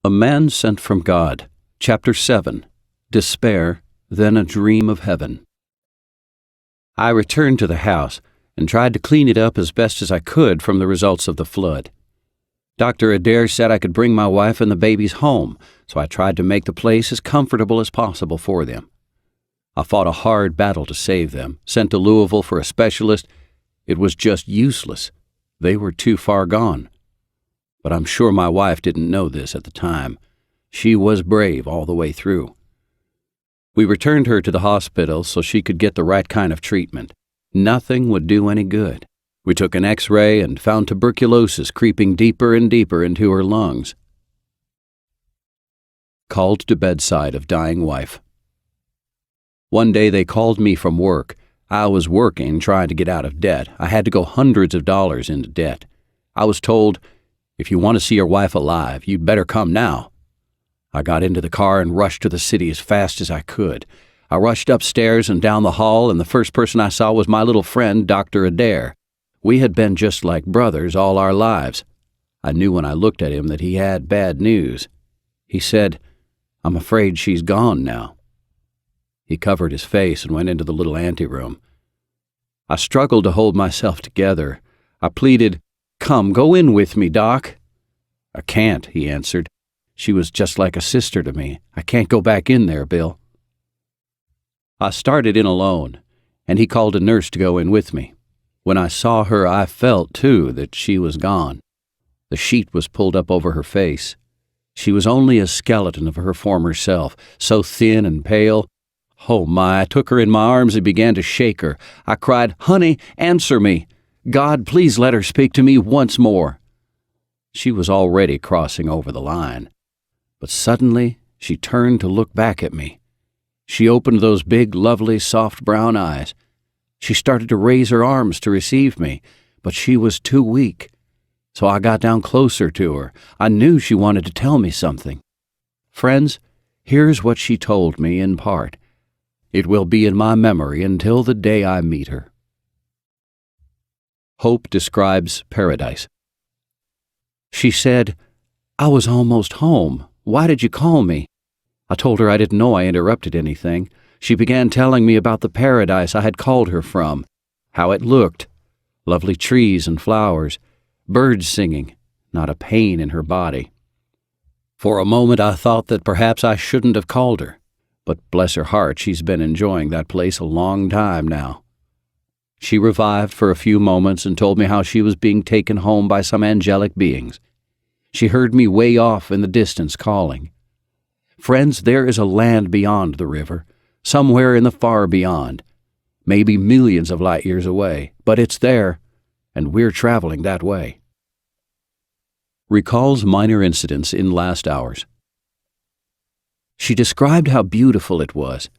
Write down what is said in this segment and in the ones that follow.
A Man Sent from God, Chapter 7, Despair, Then a Dream of Heaven. I returned to the house and tried to clean it up as best as I could from the results of the flood. Dr. Adair said I could bring my wife and the babies home, so I tried to make the place as comfortable as possible for them. I fought a hard battle to save them, sent to Louisville for a specialist. It was just useless. They were too far gone. But I'm sure my wife didn't know this at the time. She was brave all the way through. We returned her to the hospital so she could get the right kind of treatment. Nothing would do any good. We took an X-ray and found tuberculosis creeping deeper and deeper into her lungs. Called to bedside of dying wife. One day they called me from work. I was working, trying to get out of debt. I had to go hundreds of dollars into debt. I was told, "If you want to see your wife alive, you'd better come now." I got into the car and rushed to the city as fast as I could. I rushed upstairs and down the hall, and the first person I saw was my little friend, Dr. Adair. We had been just like brothers all our lives. I knew when I looked at him that he had bad news. He said, "I'm afraid she's gone now." He covered his face and went into the little anteroom. I struggled to hold myself together. I pleaded, "Come, go in with me, Doc." "I can't," he answered. "She was just like a sister to me. I can't go back in there, Bill." I started in alone, and he called a nurse to go in with me. When I saw her, I felt, too, that she was gone. The sheet was pulled up over her face. She was only a skeleton of her former self, so thin and pale. Oh my, I took her in my arms and began to shake her. I cried, "Honey, answer me. God, please let her speak to me once more." She was already crossing over the line. But suddenly, she turned to look back at me. She opened those big, lovely, soft brown eyes. She started to raise her arms to receive me, but she was too weak. So I got down closer to her. I knew she wanted to tell me something. Friends, here's what she told me in part. It will be in my memory until the day I meet her. Hope describes paradise. She said, "I was almost home. Why did you call me?" I told her I didn't know I interrupted anything. She began telling me about the paradise I had called her from, how it looked, lovely trees and flowers, birds singing, not a pain in her body. For a moment I thought that perhaps I shouldn't have called her, but bless her heart, she's been enjoying that place a long time now. She revived for a few moments and told me how she was being taken home by some angelic beings. She heard me way off in the distance calling. Friends, there is a land beyond the river, somewhere in the far beyond, maybe millions of light years away, but it's there, and we're traveling that way. Recalls minor incidents in last hours. She described how beautiful it was.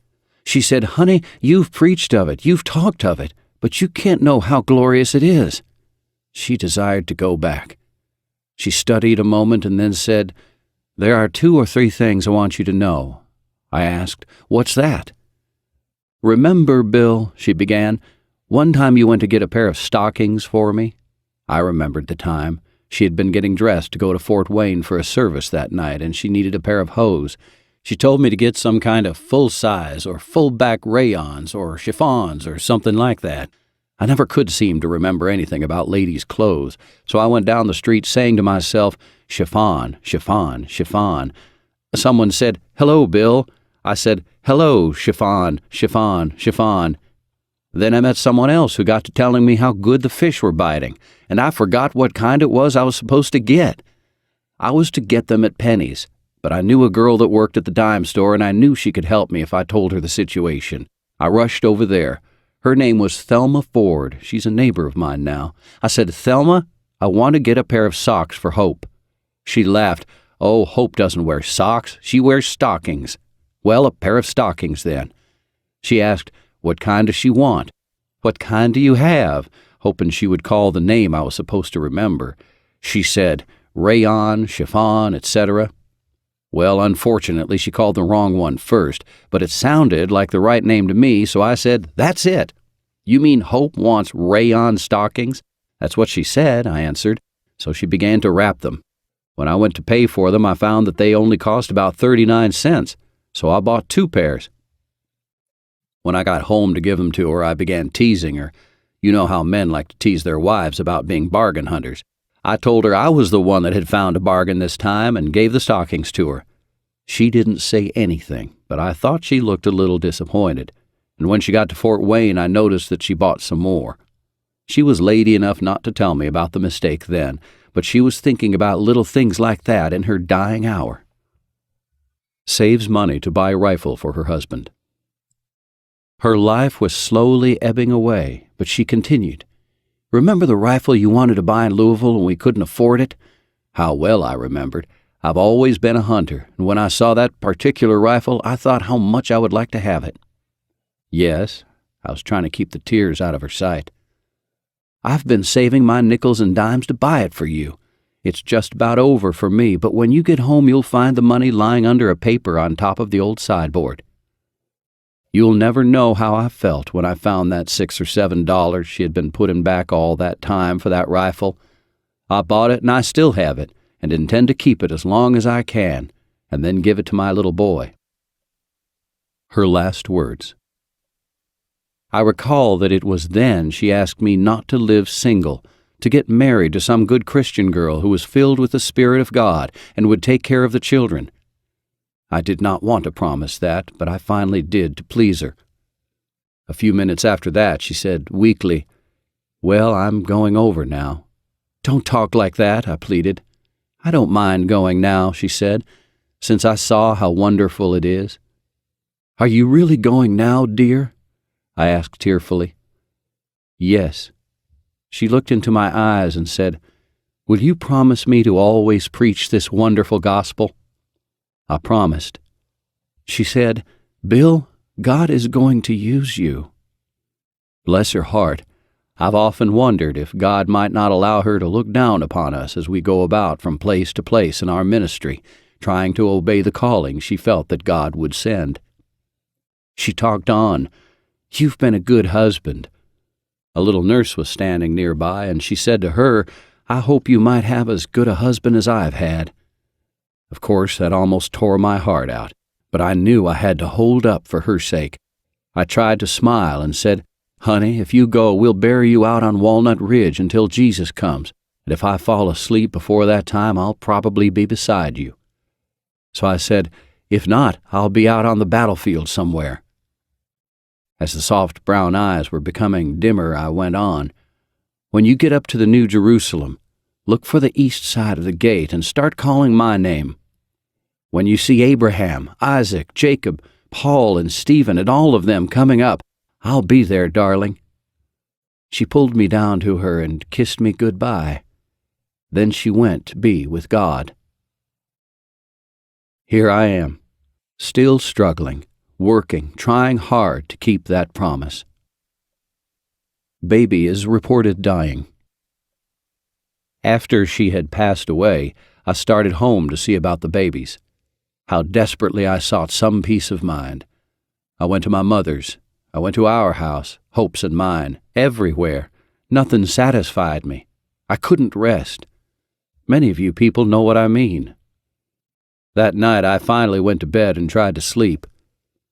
She said, "Honey, you've preached of it, you've talked of it, but you can't know how glorious it is." She desired to go back. She studied a moment and then said, "There are 2 or 3 things I want you to know." I asked, "What's that?" "Remember, Bill," she began, "one time you went to get a pair of stockings for me?" I remembered the time. She had been getting dressed to go to Fort Wayne for a service that night, and she needed a pair of hose. She told me to get some kind of full-size or full-back rayons or chiffons or something like that. I never could seem to remember anything about ladies' clothes, so I went down the street saying to myself, "Chiffon, chiffon, chiffon." Someone said, "Hello, Bill." I said, "Hello, chiffon, chiffon, chiffon." Then I met someone else who got to telling me how good the fish were biting, and I forgot what kind it was I was supposed to get. I was to get them at Penny's, but I knew a girl that worked at the dime store, and I knew she could help me if I told her the situation. I rushed over there. Her name was Thelma Ford. She's a neighbor of mine now. I said, "Thelma, I want to get a pair of socks for Hope." She laughed. "Oh, Hope doesn't wear socks. She wears stockings." "Well, a pair of stockings then." She asked, "What kind does she want?" "What kind do you have?" hoping she would call the name I was supposed to remember. She said, "Rayon, chiffon, etc." Well, unfortunately, she called the wrong one first, but it sounded like the right name to me, so I said, "That's it." "You mean Hope wants rayon stockings?" "That's what she said," I answered. So she began to wrap them. When I went to pay for them, I found that they only cost about 39 cents, so I bought 2 pairs. When I got home to give them to her, I began teasing her. You know how men like to tease their wives about being bargain hunters. I told her I was the one that had found a bargain this time and gave the stockings to her. She didn't say anything, but I thought she looked a little disappointed, and when she got to Fort Wayne, I noticed that she bought some more. She was lady enough not to tell me about the mistake then, but she was thinking about little things like that in her dying hour. Saves money to buy a rifle for her husband. Her life was slowly ebbing away, but she continued. Remember the rifle you wanted to buy in Louisville and we couldn't afford it? How well I remembered. I've always been a hunter, and when I saw that particular rifle, I thought how much I would like to have it. Yes, I was trying to keep the tears out of her sight. I've been saving my nickels and dimes to buy it for you. It's just about over for me, but when you get home, you'll find the money lying under a paper on top of the old sideboard. You'll never know how I felt when I found that $6 or $7 she had been putting back all that time for that rifle. I bought it and I still have it, and intend to keep it as long as I can, and then give it to my little boy. Her last words. I recall that it was then she asked me not to live single, to get married to some good Christian girl who was filled with the Spirit of God and would take care of the children. I did not want to promise that, but I finally did to please her. A few minutes after that, she said weakly, "Well, I'm going over now." "Don't talk like that," I pleaded. "I don't mind going now," she said, "since I saw how wonderful it is." "Are you really going now, dear?" I asked tearfully. "Yes." She looked into my eyes and said, "Will you promise me to always preach this wonderful gospel?" I promised. She said, "Bill, God is going to use you." Bless her heart, I've often wondered if God might not allow her to look down upon us as we go about from place to place in our ministry, trying to obey the calling she felt that God would send. She talked on. "You've been a good husband." A little nurse was standing nearby, and she said to her, "I hope you might have as good a husband as I've had." Of course, that almost tore my heart out, but I knew I had to hold up for her sake. I tried to smile and said, "Honey, if you go, we'll bury you out on Walnut Ridge until Jesus comes, and if I fall asleep before that time, I'll probably be beside you." So I said, "If not, I'll be out on the battlefield somewhere." As the soft brown eyes were becoming dimmer, I went on, "When you get up to the New Jerusalem, look for the east side of the gate and start calling my name. When you see Abraham, Isaac, Jacob, Paul, and Stephen, and all of them coming up, I'll be there, darling." She pulled me down to her and kissed me goodbye. Then she went to be with God. Here I am, still struggling, working, trying hard to keep that promise. Baby is reported dying. After she had passed away, I started home to see about the babies. How desperately I sought some peace of mind. I went to my mother's. I went to our house, Hope's and mine, everywhere. Nothing satisfied me. I couldn't rest. Many of you people know what I mean. That night I finally went to bed and tried to sleep.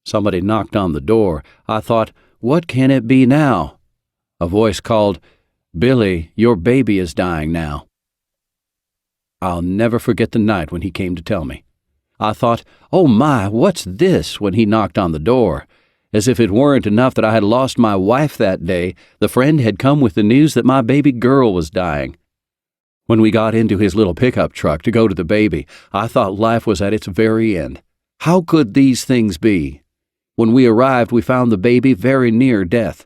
Somebody knocked on the door. I thought, what can it be now? A voice called, "Billy, your baby is dying now." I'll never forget the night when he came to tell me. I thought, oh my, what's this, when he knocked on the door? As if it weren't enough that I had lost my wife that day, the friend had come with the news that my baby girl was dying. When we got into his little pickup truck to go to the baby, I thought life was at its very end. How could these things be? When we arrived, we found the baby very near death.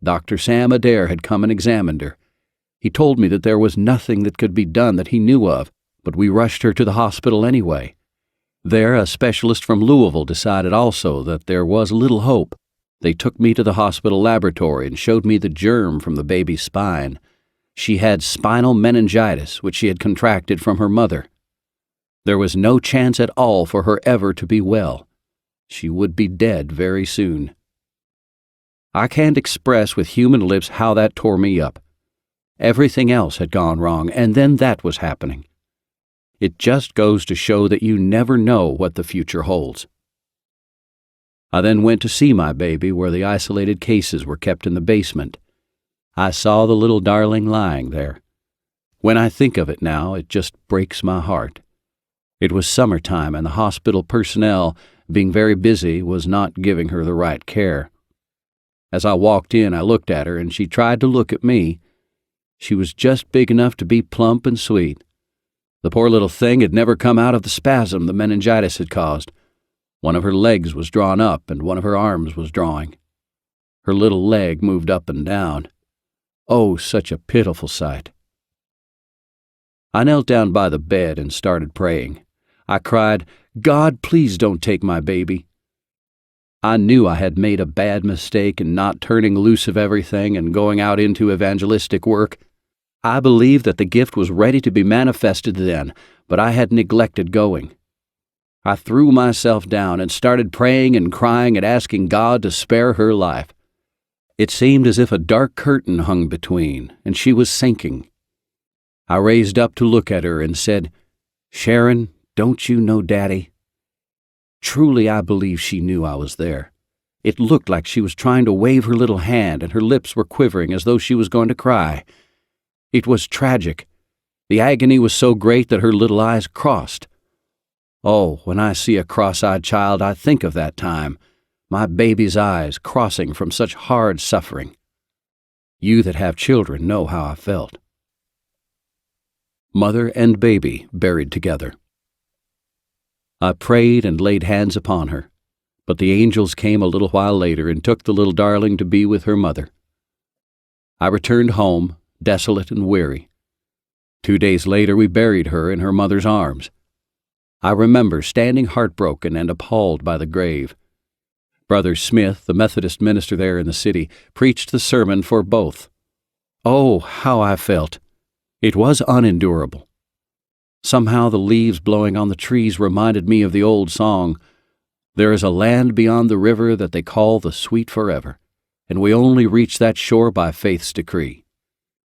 Dr. Sam Adair had come and examined her. He told me that there was nothing that could be done that he knew of, but we rushed her to the hospital anyway. There, a specialist from Louisville decided also that there was little hope. They took me to the hospital laboratory and showed me the germ from the baby's spine. She had spinal meningitis, which she had contracted from her mother. There was no chance at all for her ever to be well. She would be dead very soon. I can't express with human lips how that tore me up. Everything else had gone wrong, and then that was happening. It just goes to show that you never know what the future holds. I then went to see my baby where the isolated cases were kept in the basement. I saw the little darling lying there. When I think of it now, it just breaks my heart. It was summertime, and the hospital personnel, being very busy, was not giving her the right care. As I walked in, I looked at her, and she tried to look at me. She was just big enough to be plump and sweet. The poor little thing had never come out of the spasm the meningitis had caused. One of her legs was drawn up, and one of her arms was drawing. Her little leg moved up and down. Oh, such a pitiful sight. I knelt down by the bed and started praying. I cried, "God, please don't take my baby." I knew I had made a bad mistake in not turning loose of everything and going out into evangelistic work. I believed that the gift was ready to be manifested then, but I had neglected going. I threw myself down and started praying and crying and asking God to spare her life. It seemed as if a dark curtain hung between, and she was sinking. I raised up to look at her and said, "Sharon, don't you know Daddy?" Truly, I believe she knew I was there. It looked like she was trying to wave her little hand, and her lips were quivering as though she was going to cry. It was tragic. The agony was so great that her little eyes crossed. Oh, when I see a cross-eyed child, I think of that time, my baby's eyes crossing from such hard suffering. You that have children know how I felt. Mother and baby buried together. I prayed and laid hands upon her, but the angels came a little while later and took the little darling to be with her mother. I returned home, desolate and weary. 2 days later we buried her in her mother's arms. I remember standing heartbroken and appalled by the grave. Brother Smith, the Methodist minister there in the city, preached the sermon for both. Oh, how I felt! It was unendurable. Somehow the leaves blowing on the trees reminded me of the old song, "There is a land beyond the river that they call the sweet forever, and we only reach that shore by faith's decree.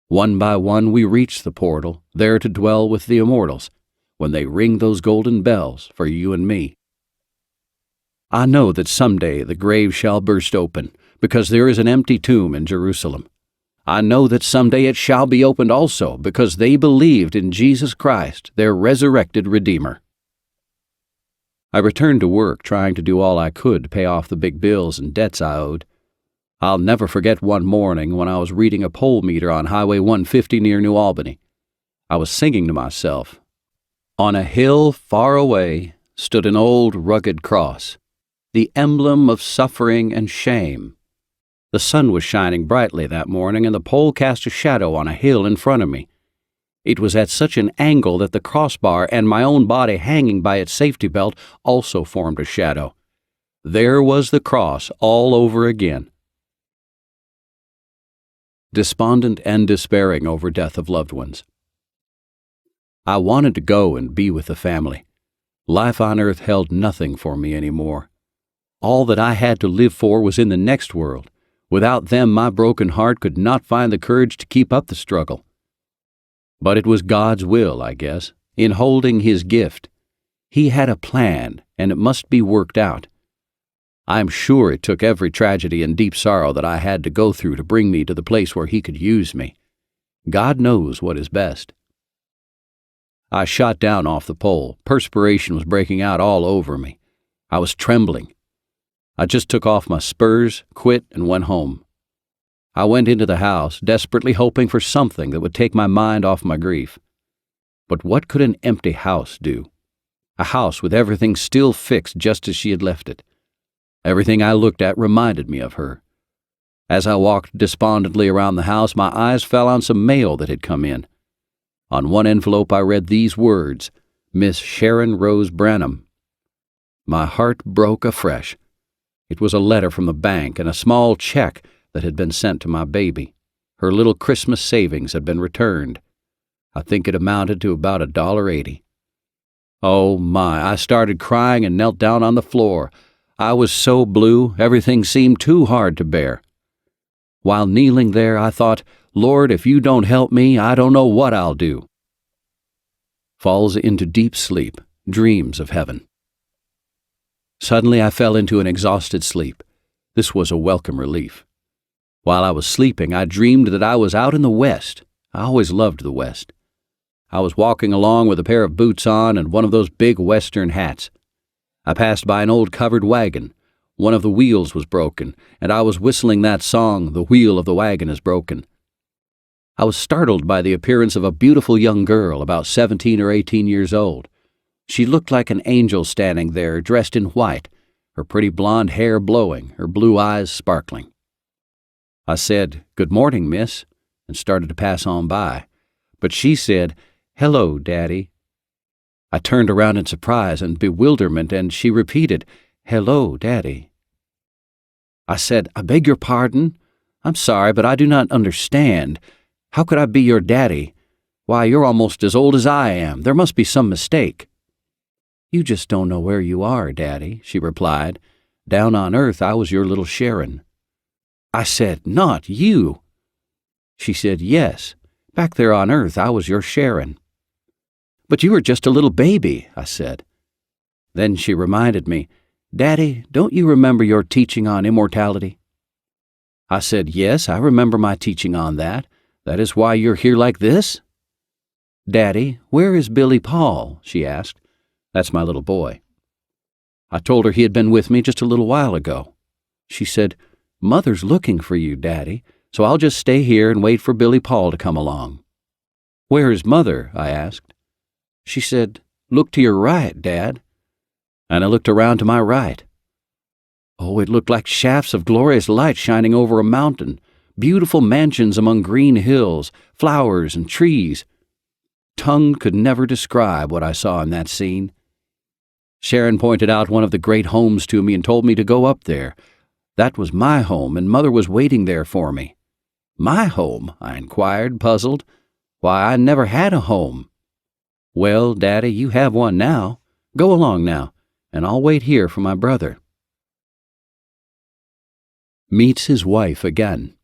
One by one we reach the portal, there to dwell with the immortals, when they ring those golden bells for you and me." I know that someday the grave shall burst open, because there is an empty tomb in Jerusalem. I know that someday it shall be opened also, because they believed in Jesus Christ, their resurrected Redeemer. I returned to work, trying to do all I could to pay off the big bills and debts I owed. I'll never forget one morning when I was reading a pole meter on Highway 150 near New Albany. I was singing to myself, "On a hill far away stood an old rugged cross, the emblem of suffering and shame." The sun was shining brightly that morning, and the pole cast a shadow on a hill in front of me. It was at such an angle that the crossbar and my own body hanging by its safety belt also formed a shadow. There was the cross all over again. Despondent and despairing over death of loved ones. I wanted to go and be with the family. Life on earth held nothing for me anymore. All that I had to live for was in the next world. Without them, my broken heart could not find the courage to keep up the struggle. But it was God's will, I guess, in holding His gift. He had a plan, and it must be worked out. I am sure it took every tragedy and deep sorrow that I had to go through to bring me to the place where He could use me. God knows what is best. I shot down off the pole. Perspiration was breaking out all over me. I was trembling. I just took off my spurs, quit, and went home. I went into the house, desperately hoping for something that would take my mind off my grief. But what could an empty house do? A house with everything still fixed just as she had left it. Everything I looked at reminded me of her. As I walked despondently around the house, my eyes fell on some mail that had come in. On one envelope I read these words, "Miss Sharon Rose Branham." My heart broke afresh. It was a letter from the bank and a small check that had been sent to my baby. Her little Christmas savings had been returned. I think it amounted to about $1.80. Oh my, I started crying and knelt down on the floor. I was so blue, everything seemed too hard to bear. While kneeling there, I thought, "Lord, if you don't help me, I don't know what I'll do." falls into deep sleep, dreams of heaven. Suddenly I fell into an exhausted sleep. This was a welcome relief. While I was sleeping, I dreamed that I was out in the West. I always loved the West. I was walking along with a pair of boots on and one of those big Western hats. I passed by an old covered wagon. One of the wheels was broken, and I was whistling that song, "The Wheel of the Wagon is Broken." I was startled by the appearance of a beautiful young girl, about 17 or 18 years old. She looked like an angel standing there, dressed in white, her pretty blonde hair blowing, her blue eyes sparkling. I said, "Good morning, miss," and started to pass on by. But she said, "Hello, Daddy." I turned around in surprise and bewilderment, and she repeated, "Hello, Daddy." I said, "I beg your pardon. I'm sorry, but I do not understand. How could I be your daddy? Why, you're almost as old as I am. There must be some mistake." "You just don't know where you are, Daddy," she replied. "Down on earth, I was your little Sharon." I said, "Not you." She said, "Yes. Back there on earth, I was your Sharon." "But you were just a little baby," I said. Then she reminded me, "Daddy, don't you remember your teaching on immortality?" I said, "Yes, I remember my teaching on that. That is why you're here like this?" "Daddy, where is Billy Paul?" she asked. That's my little boy. I told her he had been with me just a little while ago. She said, "Mother's looking for you, Daddy, so I'll just stay here and wait for Billy Paul to come along." "Where is Mother?" I asked. She said, "Look to your right, Dad." And I looked around to my right. Oh, it looked like shafts of glorious light shining over a mountain, beautiful mansions among green hills, flowers and trees. Tongue could never describe what I saw in that scene. Sharon pointed out one of the great homes to me and told me to go up there. That was my home, and Mother was waiting there for me. "My home?" I inquired, puzzled. "Why, I never had a home." "Well, Daddy, you have one now. Go along now, and I'll wait here for my brother." Meets his wife again.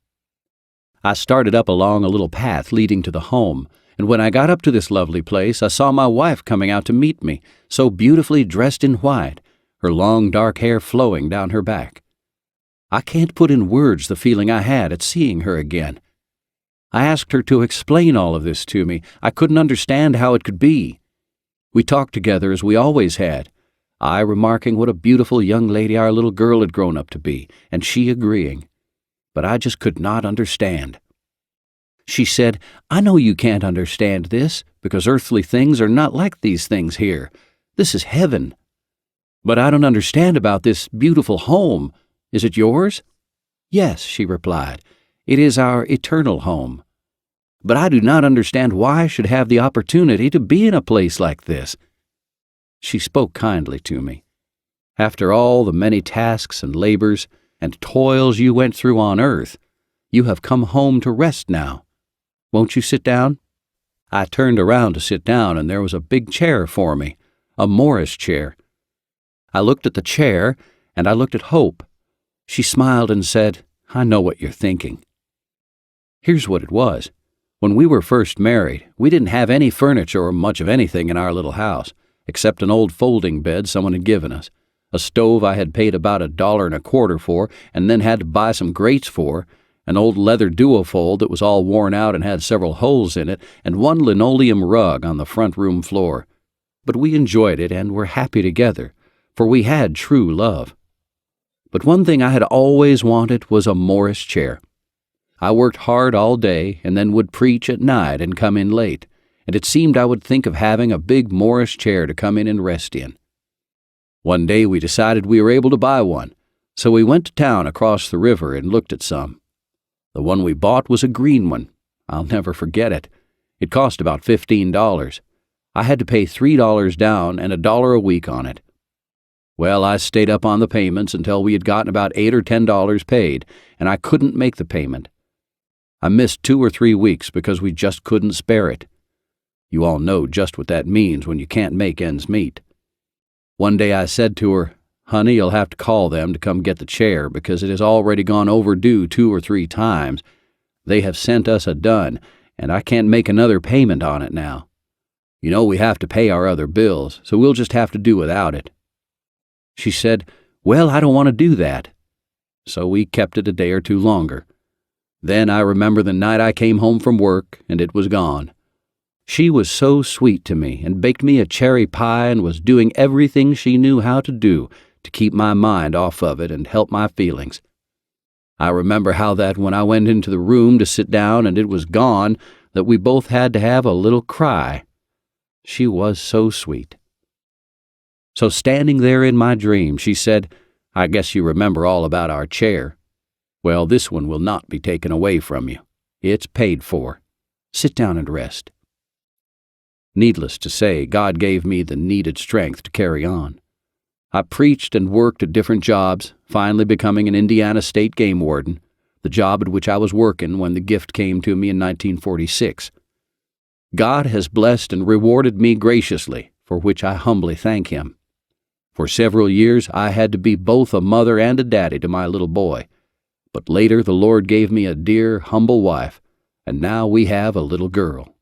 I started up along a little path leading to the home, and when I got up to this lovely place, I saw my wife coming out to meet me, so beautifully dressed in white, her long dark hair flowing down her back. I can't put in words the feeling I had at seeing her again. I asked her to explain all of this to me. I couldn't understand how it could be. We talked together as we always had, I remarking what a beautiful young lady our little girl had grown up to be, and she agreeing. But I just could not understand. She said, "I know you can't understand this, because earthly things are not like these things here. This is heaven. But I don't understand about this beautiful home. Is it yours?" "Yes," she replied. "It is our eternal home. But I do not understand why I should have the opportunity to be in a place like this." She spoke kindly to me. "After all the many tasks and labors and toils you went through on earth, you have come home to rest now. Won't you sit down?" I turned around to sit down, and there was a big chair for me, a Morris chair. I looked at the chair, and I looked at Hope. She smiled and said, "I know what you're thinking." Here's what it was. When we were first married, we didn't have any furniture or much of anything in our little house, except an old folding bed someone had given us, a stove I had paid about $1.25 for and then had to buy some grates for, an old leather duofold that was all worn out and had several holes in it, and one linoleum rug on the front room floor. But we enjoyed it and were happy together, for we had true love. But one thing I had always wanted was a Morris chair. I worked hard all day and then would preach at night and come in late, and it seemed I would think of having a big Morris chair to come in and rest in. One day we decided we were able to buy one, so we went to town across the river and looked at some. The one we bought was a green one. I'll never forget it. It cost about $15. I had to pay $3 down and $1 a week on it. Well, I stayed up on the payments until we had gotten about $8 or $10 paid, and I couldn't make the payment. I missed 2 or 3 weeks because we just couldn't spare it. You all know just what that means when you can't make ends meet. One day I said to her, "Honey, you'll have to call them to come get the chair because it has already gone overdue 2 or 3 times. They have sent us a dun, and I can't make another payment on it now." You know we have to pay our other bills, so we'll just have to do without it." She said, "Well, I don't want to do that." So we kept it a day or two longer. Then I remember the night I came home from work, and it was gone. She was so sweet to me and baked me a cherry pie and was doing everything she knew how to do to keep my mind off of it and help my feelings. I remember how that when I went into the room to sit down and it was gone, that we both had to have a little cry. She was so sweet. So standing there in my dream, she said, "I guess you remember all about our chair. Well, this one will not be taken away from you. It's paid for. Sit down and rest." Needless to say, God gave me the needed strength to carry on. I preached and worked at different jobs, finally becoming an Indiana State game warden, the job at which I was working when the gift came to me in 1946. God has blessed and rewarded me graciously, for which I humbly thank Him. For several years I had to be both a mother and a daddy to my little boy, but later the Lord gave me a dear, humble wife, and now we have a little girl.